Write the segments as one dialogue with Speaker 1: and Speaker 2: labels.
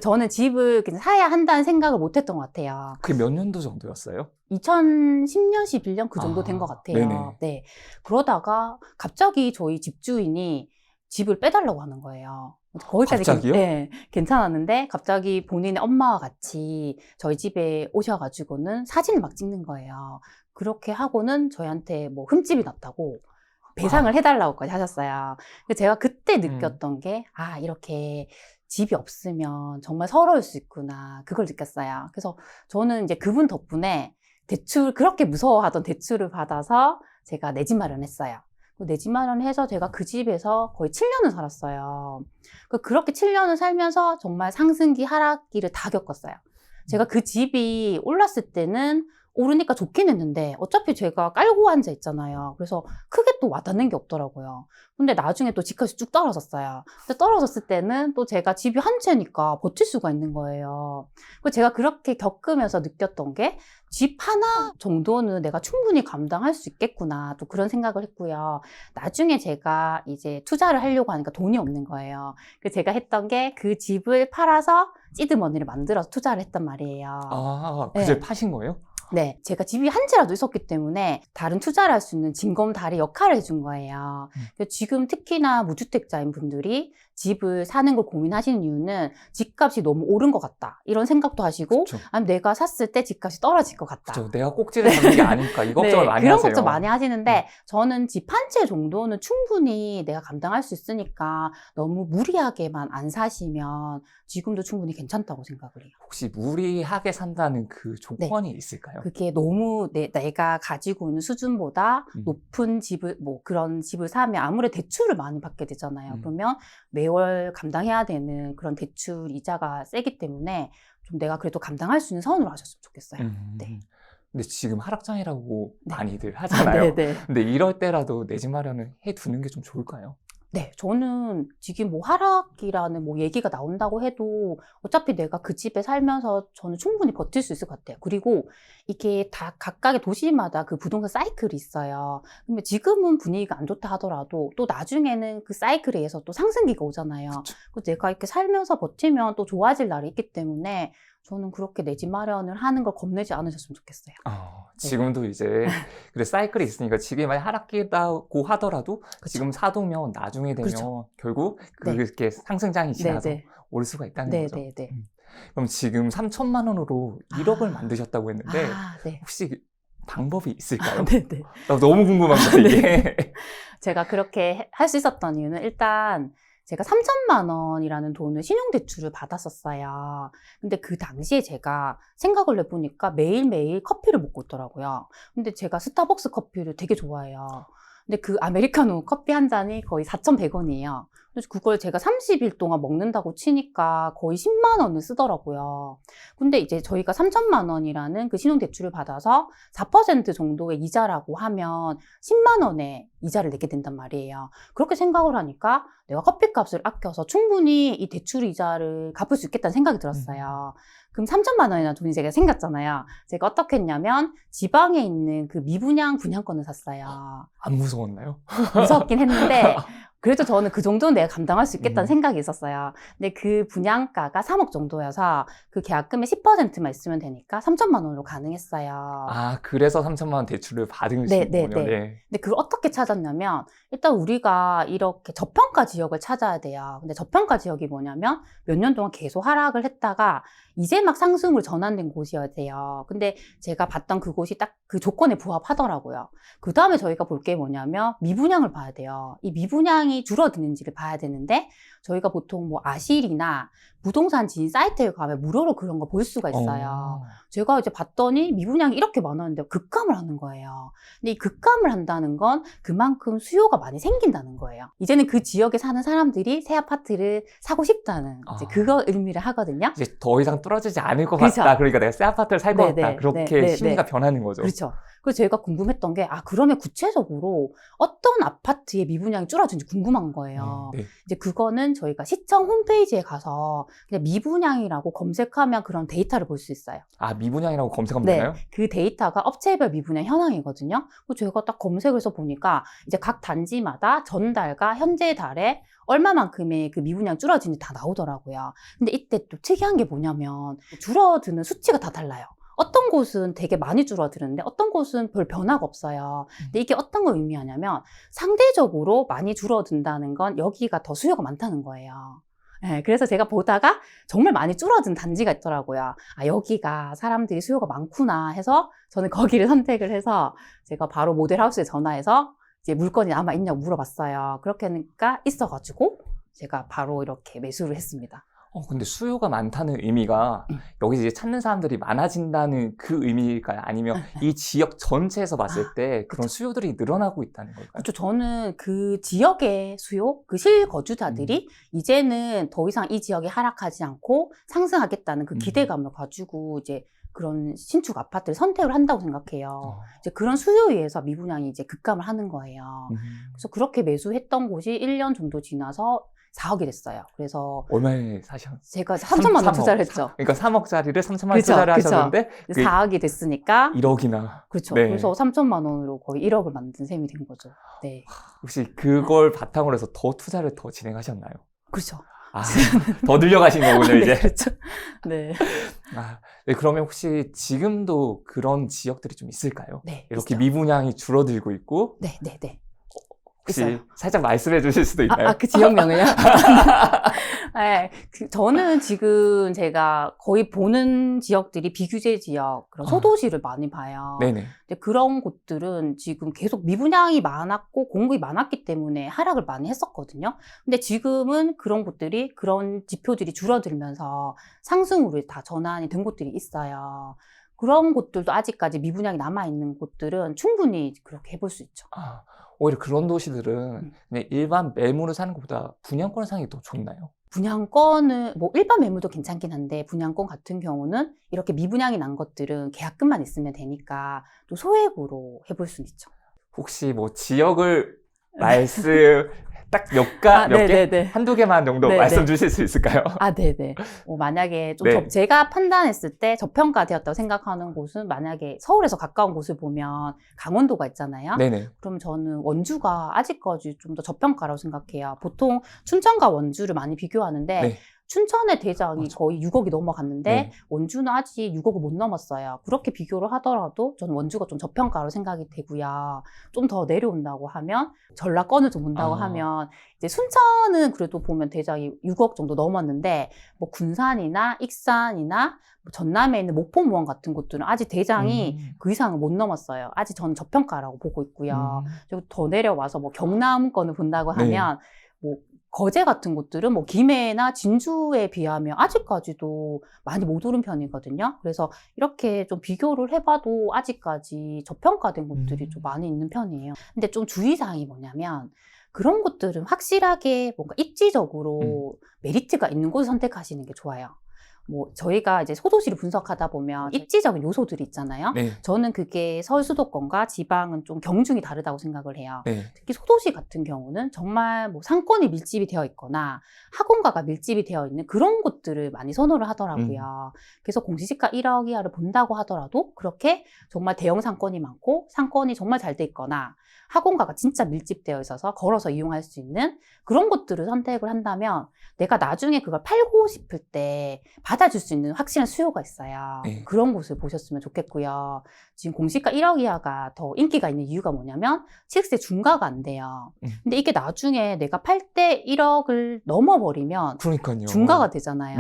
Speaker 1: 저는 집을 그냥 사야 한다는 생각을 못 했던 것 같아요.
Speaker 2: 그게 몇 년도 정도였어요?
Speaker 1: 2010년, 11년 그 정도 된 것 같아요.
Speaker 2: 네네.
Speaker 1: 네. 그러다가 갑자기 저희 집주인이 집을 빼달라고 하는 거예요. 거기까지
Speaker 2: 갑자기요?
Speaker 1: 네, 괜찮았는데 갑자기 본인의 엄마와 같이 저희 집에 오셔가지고는 사진을 막 찍는 거예요. 그렇게 하고는 저희한테 뭐 흠집이 났다고 배상을 해달라고까지 하셨어요. 제가 그때 느꼈던 게, 아, 이렇게 집이 없으면 정말 서러울 수 있구나. 그걸 느꼈어요. 그래서 저는 이제 그분 덕분에 그렇게 무서워하던 대출을 받아서 제가 내 집 마련했어요. 내 집 마련해서 제가 그 집에서 거의 7년을 살았어요. 그렇게 7년을 살면서 정말 상승기, 하락기를 다 겪었어요. 제가 그 집이 올랐을 때는 오르니까 좋긴 했는데 어차피 제가 깔고 앉아 있잖아요. 그래서 크게 또 와닿는 게 없더라고요. 근데 나중에 또 집값이 쭉 떨어졌어요. 근데 떨어졌을 때는 또 제가 집이 한 채니까 버틸 수가 있는 거예요. 제가 그렇게 겪으면서 느꼈던 게 집 하나 정도는 내가 충분히 감당할 수 있겠구나. 또 그런 생각을 했고요. 나중에 제가 이제 투자를 하려고 하니까 돈이 없는 거예요. 그래서 제가 했던 게 그 집을 팔아서 시드머니를 만들어서 투자를 했단 말이에요.
Speaker 2: 아, 그
Speaker 1: 네.
Speaker 2: 집 파신 거예요?
Speaker 1: 네, 제가 집이 한 채라도 있었기 때문에 다른 투자를 할 수 있는 징검다리 역할을 해준 거예요. 지금 특히나 무주택자인 분들이 집을 사는 걸 고민하시는 이유는 집값이 너무 오른 것 같다. 이런 생각도 하시고,
Speaker 2: 그쵸.
Speaker 1: 아니면 내가 샀을 때 집값이 떨어질 것 같다.
Speaker 2: 그쵸. 내가 꼭지를 잡는 게 아닐까. 이 걱정을
Speaker 1: 네,
Speaker 2: 많이
Speaker 1: 그런
Speaker 2: 하세요.
Speaker 1: 걱정 많이 하시는데 저는 집 한 채 정도는 충분히 내가 감당할 수 있으니까 너무 무리하게만 안 사시면 지금도 충분히 괜찮다고 생각을 해요.
Speaker 2: 혹시 무리하게 산다는 그 조건이 있을까요?
Speaker 1: 그게 너무 내가 가지고 있는 수준보다 높은 집을, 뭐 그런 집을 사면 아무래도 대출을 많이 받게 되잖아요. 그러면 매월 감당해야 되는 그런 대출 이자가 세기 때문에 좀 내가 그래도 감당할 수 있는 선으로 하셨으면 좋겠어요. 네.
Speaker 2: 근데 지금 하락장이라고
Speaker 1: 네.
Speaker 2: 많이들 하잖아요.
Speaker 1: 네.
Speaker 2: 근데 이럴 때라도 내 집 마련을 해두는 게 좀 좋을까요?
Speaker 1: 네, 저는 지금 뭐 하락이라는 뭐 얘기가 나온다고 해도 어차피 내가 그 집에 살면서 저는 충분히 버틸 수 있을 것 같아요. 그리고 이게 다 각각의 도시마다 그 부동산 사이클이 있어요. 근데 지금은 분위기가 안 좋다 하더라도 또 나중에는 그 사이클에 의해서 또 상승기가 오잖아요. 그래서 내가 이렇게 살면서 버티면 또 좋아질 날이 있기 때문에 저는 그렇게 내 집 마련을 하는 걸 겁내지 않으셨으면 좋겠어요.
Speaker 2: 지금도 이제 그래 사이클이 있으니까 집이 많이 하락기다고 하더라도
Speaker 1: 그쵸.
Speaker 2: 지금 사두면 나중에 되면
Speaker 1: 그렇죠.
Speaker 2: 결국 그렇게 상승장이 지나서 올 수가 있다는 거죠. 그럼 지금 3천만 원으로 1억을 만드셨다고 했는데 혹시 방법이 있을까요?
Speaker 1: 네네.
Speaker 2: 나 너무 궁금합니다, 이게.
Speaker 1: 제가 그렇게 할 수 있었던 이유는 일단 제가 3천만 원이라는 돈을 신용대출을 받았었어요. 근데 그 당시에 제가 생각을 해보니까 매일매일 커피를 먹고 있더라고요. 근데 제가 스타벅스 커피를 되게 좋아해요. 근데 그 아메리카노 커피 한 잔이 거의 4,100원이에요. 그래서 그걸 제가 30일 동안 먹는다고 치니까 거의 10만 원을 쓰더라고요. 근데 이제 저희가 3천만 원이라는 그 신용대출을 받아서 4% 정도의 이자라고 하면 10만 원의 이자를 내게 된단 말이에요. 그렇게 생각을 하니까 내가 커피값을 아껴서 충분히 이 대출 이자를 갚을 수 있겠다는 생각이 들었어요. 그럼 3천만 원이나 돈이 제가 생겼잖아요. 제가 어떻게 했냐면 지방에 있는 그 미분양 분양권을 샀어요.
Speaker 2: 안 무서웠나요?
Speaker 1: 무섭긴 했는데 그래도 저는 그 정도는 내가 감당할 수 있겠다는 생각이 있었어요. 근데 그 분양가가 3억 정도여서 그 계약금의 10%만 있으면 되니까 3천만 원으로 가능했어요.
Speaker 2: 그래서 3천만 원 대출을 받으신 거군요. 네.
Speaker 1: 근데 그걸 어떻게 찾았냐면 일단 우리가 이렇게 저평가 지역을 찾아야 돼요. 근데 저평가 지역이 뭐냐면 몇 년 동안 계속 하락을 했다가 이제 막 상승으로 전환된 곳이어야 돼요. 근데 제가 봤던 그곳이 딱 그 조건에 부합하더라고요. 그 다음에 저희가 볼 게 뭐냐면 미분양을 봐야 돼요. 이 미분양이 줄어드는지를 봐야 되는데 저희가 보통 뭐 아실이나 부동산 지인 사이트에 가면 무료로 그런 거 볼 수가 있어요. 제가 이제 봤더니 미분양이 이렇게 많았는데 급감을 하는 거예요. 근데 이 급감을 한다는 건 그만큼 수요가 많이 생긴다는 거예요. 이제는 그 지역에 사는 사람들이 새 아파트를 사고 싶다는 이제 그거 의미를 하거든요.
Speaker 2: 이제 더 이상 떨어지지 않을 것
Speaker 1: 그렇죠.
Speaker 2: 같다. 그러니까 내가 새 아파트를 살 것 같다. 그렇게 심리가 변하는 거죠.
Speaker 1: 그렇죠. 그래서 제가 궁금했던 게 그러면 구체적으로 어떤 아파트의 미분양이 줄어드는지 궁금한 거예요.
Speaker 2: 네.
Speaker 1: 이제 그거는 저희가 시청 홈페이지에 가서 그냥 미분양이라고 검색하면 그런 데이터를 볼 수 있어요.
Speaker 2: 아, 미분양이라고 검색하면
Speaker 1: 네,
Speaker 2: 되나요?
Speaker 1: 그 데이터가 업체별 미분양 현황이거든요. 제가 딱 검색을 해서 보니까 이제 각 단지마다 전달과 현재 달에 얼마만큼의 그 미분양 줄어드는지 다 나오더라고요. 근데 이때 또 특이한 게 뭐냐면 줄어드는 수치가 다 달라요. 어떤 곳은 되게 많이 줄어드는데 어떤 곳은 별 변화가 없어요. 근데 이게 어떤 걸 의미하냐면 상대적으로 많이 줄어든다는 건 여기가 더 수요가 많다는 거예요. 네, 그래서 제가 보다가 정말 많이 줄어든 단지가 있더라고요. 아, 여기가 사람들이 수요가 많구나 해서 저는 거기를 선택을 해서 제가 바로 모델하우스에 전화해서 이제 물건이 남아있냐고 물어봤어요. 그렇게 하니까 있어가지고 제가 바로 이렇게 매수를 했습니다.
Speaker 2: 근데 수요가 많다는 의미가 여기 이제 찾는 사람들이 많아진다는 그 의미일까요? 아니면 이 지역 전체에서 봤을 때 그런 수요들이 늘어나고 있다는 걸까요?
Speaker 1: 그렇죠. 저는 그 지역의 수요, 그 실거주자들이 이제는 더 이상 이 지역이 하락하지 않고 상승하겠다는 그 기대감을 가지고 이제 그런 신축 아파트를 선택을 한다고 생각해요. 이제 그런 수요에 의해서 미분양이 이제 급감을 하는 거예요. 그래서 그렇게 매수했던 곳이 1년 정도 지나서 4억이 됐어요. 그래서
Speaker 2: 얼마에 사셨어요?
Speaker 1: 제가 3천만 원 투자를 했죠.
Speaker 2: 그러니까 3억짜리를 3천만 원 투자를 하셨는데
Speaker 1: 4억이 됐으니까
Speaker 2: 1억이나.
Speaker 1: 그렇죠.
Speaker 2: 네.
Speaker 1: 그래서 3천만 원으로 거의 1억을 만든 셈이 된 거죠. 네.
Speaker 2: 혹시 그걸 바탕으로 해서 더 투자를 더 진행하셨나요?
Speaker 1: 그렇죠.
Speaker 2: 아, 더 늘려가신 거군요,
Speaker 1: 네,
Speaker 2: 이제.
Speaker 1: 그렇죠. 네.
Speaker 2: 네, 그러면 혹시 지금도 그런 지역들이 좀 있을까요?
Speaker 1: 네.
Speaker 2: 이렇게
Speaker 1: 있어요.
Speaker 2: 미분양이 줄어들고 있고.
Speaker 1: 네, 네, 네.
Speaker 2: 혹시
Speaker 1: 있어요.
Speaker 2: 살짝 말씀해 주실 수도 있나요?
Speaker 1: 그 지역명을요? 네, 저는 지금 제가 거의 보는 지역들이 비규제 지역, 그런 소도시를 많이 봐요.
Speaker 2: 네네.
Speaker 1: 근데 그런 곳들은 지금 계속 미분양이 많았고 공급이 많았기 때문에 하락을 많이 했었거든요. 근데 지금은 그런 곳들이, 그런 지표들이 줄어들면서 상승으로 다 전환이 된 곳들이 있어요. 그런 곳들도 아직까지 미분양이 남아있는 곳들은 충분히 그렇게 해볼 수 있죠.
Speaker 2: 오히려 그런 도시들은 그냥 일반 매물을 사는 것보다 분양권을 사는 게 더 좋나요?
Speaker 1: 분양권은 뭐 일반 매물도 괜찮긴 한데 분양권 같은 경우는 이렇게 미분양이 난 것들은 계약금만 있으면 되니까 또 소액으로 해볼 수는 있죠.
Speaker 2: 혹시 뭐 지역을 말씀 딱 몇 개? 한두 개만 정도 말씀 주실 수 있을까요?
Speaker 1: 네네. 만약에 좀 제가 판단했을 때 저평가되었다고 생각하는 곳은 만약에 서울에서 가까운 곳을 보면 강원도가 있잖아요.
Speaker 2: 네네.
Speaker 1: 그럼 저는 원주가 아직까지 좀 더 저평가라고 생각해요. 보통 춘천과 원주를 많이 비교하는데 춘천의 대장이 거의 6억이 넘어갔는데 원주는 아직 6억을 못 넘었어요. 그렇게 비교를 하더라도 저는 원주가 좀 저평가로 생각이 되고요. 좀 더 내려온다고 하면 전라권을 좀 본다고 하면 이제 순천은 그래도 보면 대장이 6억 정도 넘었는데 뭐 군산이나 익산이나 뭐 전남에 있는 목포무원 같은 곳들은 아직 대장이 그 이상을 못 넘었어요. 아직 저는 저평가라고 보고 있고요. 그리고 더 내려와서 뭐 경남권을 본다고 하면 뭐 거제 같은 곳들은 뭐 김해나 진주에 비하면 아직까지도 많이 못 오른 편이거든요. 그래서 이렇게 좀 비교를 해봐도 아직까지 저평가된 곳들이 좀 많이 있는 편이에요. 근데 좀 주의사항이 뭐냐면 그런 곳들은 확실하게 뭔가 입지적으로 메리트가 있는 곳을 선택하시는 게 좋아요. 뭐 저희가 이제 소도시를 분석하다 보면 입지적인 요소들이 있잖아요. 저는 그게 서울 수도권과 지방은 좀 경중이 다르다고 생각을 해요. 특히 소도시 같은 경우는 정말 뭐 상권이 밀집이 되어 있거나 학원가가 밀집이 되어 있는 그런 곳들을 많이 선호를 하더라고요. 그래서 공시지가 1억 이하를 본다고 하더라도 그렇게 정말 대형 상권이 많고 상권이 정말 잘 돼 있거나 학원가가 진짜 밀집되어 있어서 걸어서 이용할 수 있는 그런 곳들을 선택을 한다면 내가 나중에 그걸 팔고 싶을 때 받아줄 수 있는 확실한 수요가 있어요. 그런 곳을 보셨으면 좋겠고요. 지금 공시가 1억 이하가 더 인기가 있는 이유가 뭐냐면 취득세 중과가 안 돼요. 근데 이게 나중에 내가 팔 때 1억을 넘어버리면
Speaker 2: 그러니까요.
Speaker 1: 중과가 되잖아요.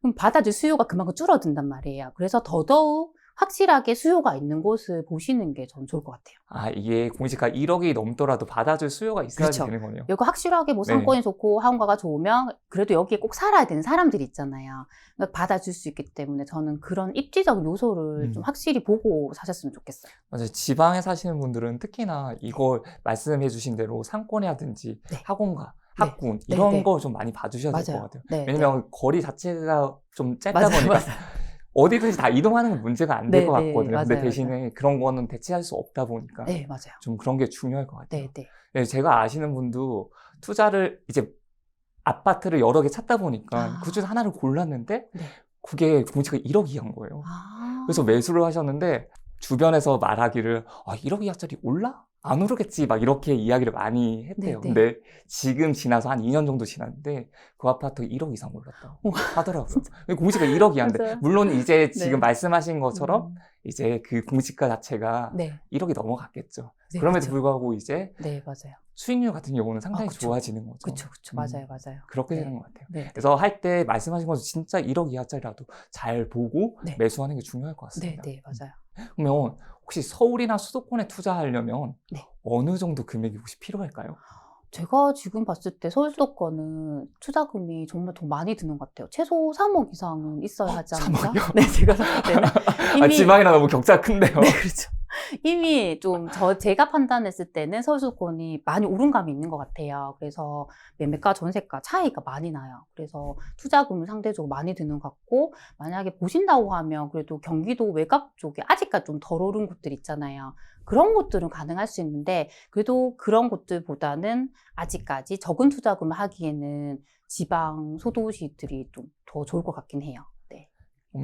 Speaker 1: 그럼 받아줄 수요가 그만큼 줄어든단 말이에요. 그래서 더더욱 확실하게 수요가 있는 곳을 보시는 게 전 좋을 것 같아요.
Speaker 2: 이게 공시가 1억이 넘더라도 받아줄 수요가 있어야 되는 거네요.
Speaker 1: 여기 확실하게 뭐 상권이 좋고 학원가가 좋으면 그래도 여기에 꼭 살아야 되는 사람들이 있잖아요. 그러니까 받아줄 수 있기 때문에 저는 그런 입지적 요소를 좀 확실히 보고 사셨으면 좋겠어요.
Speaker 2: 맞아요. 지방에 사시는 분들은 특히나 이걸 말씀해 주신 대로 상권이라든지 학원가, 학군 이런 거 좀 많이 봐주셔야 될 것 같아요. 왜냐면 거리 자체가 좀 짧다 보니까 어디든지 다 이동하는 건 문제가 안 될 것 같거든요. 근데 대신에 그런 거는 대체할 수 없다 보니까 좀 그런 게 중요할 것 같아요. 제가 아시는 분도 투자를 이제 아파트를 여러 개 찾다 보니까 그 중에 하나를 골랐는데
Speaker 1: 네.
Speaker 2: 그게 공시가 1억 이하인 거예요. 그래서 매수를 하셨는데 주변에서 말하기를 1억 이하짜리 올라? 안 오르겠지 막 이렇게 이야기를 많이 했대요.
Speaker 1: 네네.
Speaker 2: 근데 지금 지나서 한 2년 정도 지났는데 그 아파트 1억 이상 올랐다고 하더라고요. 공시가 1억 이하인데
Speaker 1: 맞아요.
Speaker 2: 물론 이제 지금
Speaker 1: 네.
Speaker 2: 말씀하신 것처럼 이제 그 공시가 자체가
Speaker 1: 네.
Speaker 2: 1억이 넘어갔겠죠.
Speaker 1: 네,
Speaker 2: 그럼에도
Speaker 1: 그쵸.
Speaker 2: 불구하고 이제
Speaker 1: 네, 맞아요.
Speaker 2: 수익률 같은 경우는 상당히
Speaker 1: 그쵸.
Speaker 2: 좋아지는 거죠.
Speaker 1: 그쵸. 맞아요, 맞아요.
Speaker 2: 그렇게
Speaker 1: 네.
Speaker 2: 되는 것 같아요.
Speaker 1: 네.
Speaker 2: 그래서 할 때 말씀하신 것처럼 진짜 1억 이하짜리라도 잘 보고
Speaker 1: 네.
Speaker 2: 매수하는 게 중요할 것
Speaker 1: 네,
Speaker 2: 같습니다.
Speaker 1: 네, 맞아요.
Speaker 2: 그러면 혹시 서울이나 수도권에 투자하려면
Speaker 1: 네.
Speaker 2: 어느 정도 금액이 혹시 필요할까요?
Speaker 1: 제가 지금 봤을 때 서울 수도권은 투자금이 정말 더 많이 드는 것 같아요. 최소 3억 이상은 있어야 하지 않나?
Speaker 2: 3억이요?
Speaker 1: 네, 제가 봤을 때는 이미
Speaker 2: 지방이나 너무 격차가 큰데요.
Speaker 1: 네, 그렇죠. 이미 좀 제가 판단했을 때는 서울 수도권이 많이 오른 감이 있는 것 같아요. 그래서 매매가 전세가 차이가 많이 나요. 그래서 투자금은 상대적으로 많이 드는 것 같고, 만약에 보신다고 하면 그래도 경기도 외곽 쪽에 아직까지 좀 덜 오른 곳들 있잖아요. 그런 곳들은 가능할 수 있는데, 그래도 그런 곳들보다는 아직까지 적은 투자금을 하기에는 지방 소도시들이 좀 더 좋을 것 같긴 해요. 네.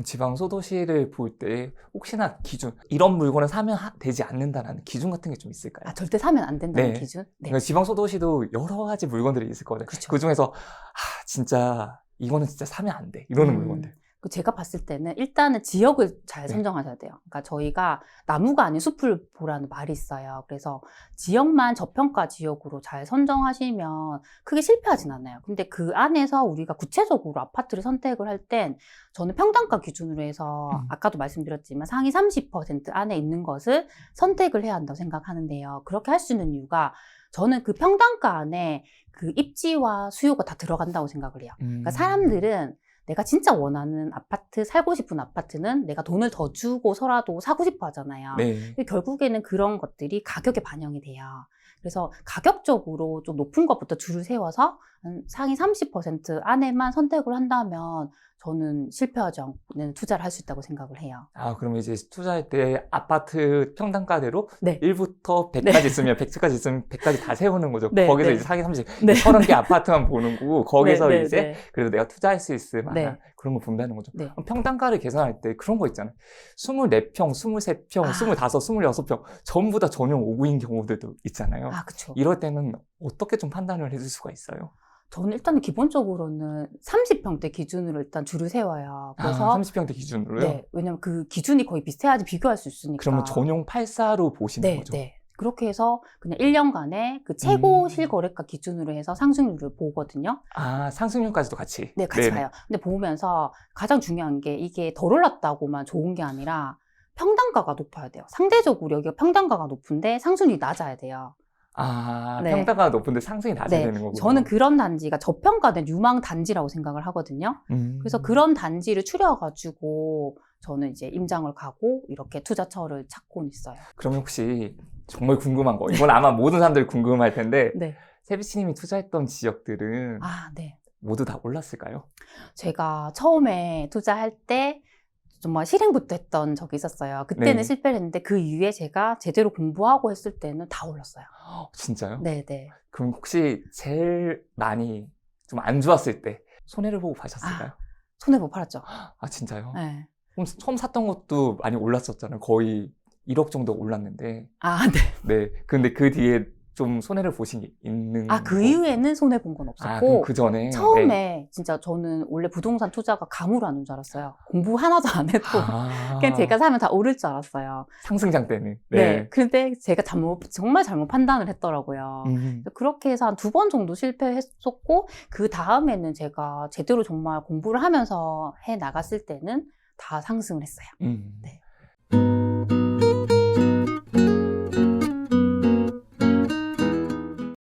Speaker 2: 지방 소도시를 볼 때 혹시나 기준, 이런 물건을 사면 되지 않는다는 기준 같은 게 좀 있을까요?
Speaker 1: 절대 사면 안 된다는
Speaker 2: 네.
Speaker 1: 기준? 네.
Speaker 2: 그러니까 지방 소도시도 여러 가지 물건들이 있을 거거든요.
Speaker 1: 그쵸.
Speaker 2: 그 중에서 진짜 이거는 진짜 사면 안 돼. 이러는 물건들.
Speaker 1: 제가 봤을 때는 일단은 지역을 잘 선정하셔야 돼요. 그러니까 저희가 나무가 아닌 숲을 보라는 말이 있어요. 그래서 지역만 저평가 지역으로 잘 선정하시면 크게 실패하진 않아요. 근데 그 안에서 우리가 구체적으로 아파트를 선택을 할 땐 저는 평당가 기준으로 해서 아까도 말씀드렸지만 상위 30% 안에 있는 것을 선택을 해야 한다고 생각하는데요. 그렇게 할 수 있는 이유가 저는 그 평당가 안에 그 입지와 수요가 다 들어간다고 생각을 해요. 그러니까 사람들은 내가 진짜 원하는 아파트, 살고 싶은 아파트는 내가 돈을 더 주고서라도 사고 싶어 하잖아요.
Speaker 2: 네.
Speaker 1: 결국에는 그런 것들이 가격에 반영이 돼요. 그래서 가격적으로 좀 높은 것부터 줄을 세워서 상위 30% 안에만 선택을 한다면 저는 실패하지 않는 투자를 할 수 있다고 생각을 해요.
Speaker 2: 그럼 이제 투자할 때 아파트 평당가대로
Speaker 1: 네.
Speaker 2: 1부터 100까지 있으면 100까지 있으면 100까지 다 세우는 거죠.
Speaker 1: 네,
Speaker 2: 거기서
Speaker 1: 네.
Speaker 2: 이제 상위 30,
Speaker 1: 네.
Speaker 2: 30개 아파트만 보는 거고 거기서
Speaker 1: 네,
Speaker 2: 이제
Speaker 1: 네.
Speaker 2: 그래도 내가 투자할 수 있을 만한
Speaker 1: 네.
Speaker 2: 그런 걸 본다는 거죠.
Speaker 1: 네.
Speaker 2: 그럼 평당가를 계산할 때 그런 거 있잖아요. 24평, 23평, 25, 26평 전부 다 전용 5구인 경우들도 있잖아요.
Speaker 1: 그쵸.
Speaker 2: 이럴 때는 어떻게 좀 판단을 해줄 수가 있어요?
Speaker 1: 저는 일단 기본적으로는 30평대 기준으로 일단 줄을 세워요. 그래서
Speaker 2: 30평대 기준으로요?
Speaker 1: 네, 왜냐면 그 기준이 거의 비슷해야지 비교할 수 있으니까.
Speaker 2: 그러면 전용 84로 보시는 거죠?
Speaker 1: 네. 그렇게 해서 그냥 1년간의 그 최고 실거래가 기준으로 해서 상승률을 보거든요.
Speaker 2: 상승률까지도 같이?
Speaker 1: 네, 같이 봐요. 근데 보면서 가장 중요한 게 이게 덜 올랐다고만 좋은 게 아니라 평당가가 높아야 돼요. 상대적으로 여기가 평당가가 높은데 상승률이 낮아야 돼요. 네.
Speaker 2: 평당가가 높은데 상승이 낮아야 되는 거군요.
Speaker 1: 저는 그런 단지가 저평가된 유망 단지라고 생각을 하거든요. 그래서 그런 단지를 추려가지고 저는 이제 임장을 가고 이렇게 투자처를 찾고는 있어요.
Speaker 2: 그러면 혹시 정말 궁금한 거, 이건 아마 모든 사람들이 궁금할 텐데
Speaker 1: 네.
Speaker 2: 세비씨님이 투자했던 지역들은
Speaker 1: 네.
Speaker 2: 모두 다 올랐을까요?
Speaker 1: 제가 처음에 투자할 때 정말 실행부터 했던 적이 있었어요. 그때는
Speaker 2: 네.
Speaker 1: 실패를 했는데 그 이후에 제가 제대로 공부하고 했을 때는 다 올랐어요.
Speaker 2: 진짜요?
Speaker 1: 네네.
Speaker 2: 그럼 혹시 제일 많이 좀 안 좋았을 때 손해를 보고 파셨을까요?
Speaker 1: 손해보고 팔았죠.
Speaker 2: 진짜요?
Speaker 1: 네.
Speaker 2: 그럼 처음 샀던 것도 많이 올랐었잖아요. 거의 1억 정도 올랐는데.
Speaker 1: 네.
Speaker 2: 네. 근데 그 뒤에 좀 손해를 보신 게 있는
Speaker 1: 그 이후에는 손해본 건 없었고.
Speaker 2: 그럼 그 전에?
Speaker 1: 처음에
Speaker 2: 네.
Speaker 1: 진짜 저는 원래 부동산 투자가 감으로 하는 줄 알았어요. 공부 하나도 안 해도. 그냥 제가 사면 다 오를 줄 알았어요.
Speaker 2: 상승장 때는.
Speaker 1: 네. 근데 제가 정말 잘못 판단을 했더라고요. 그렇게 해서 한 2번 정도 실패했었고, 그 다음에는 제가 제대로 정말 공부를 하면서 해 나갔을 때는 다 상승을 했어요.
Speaker 2: 네.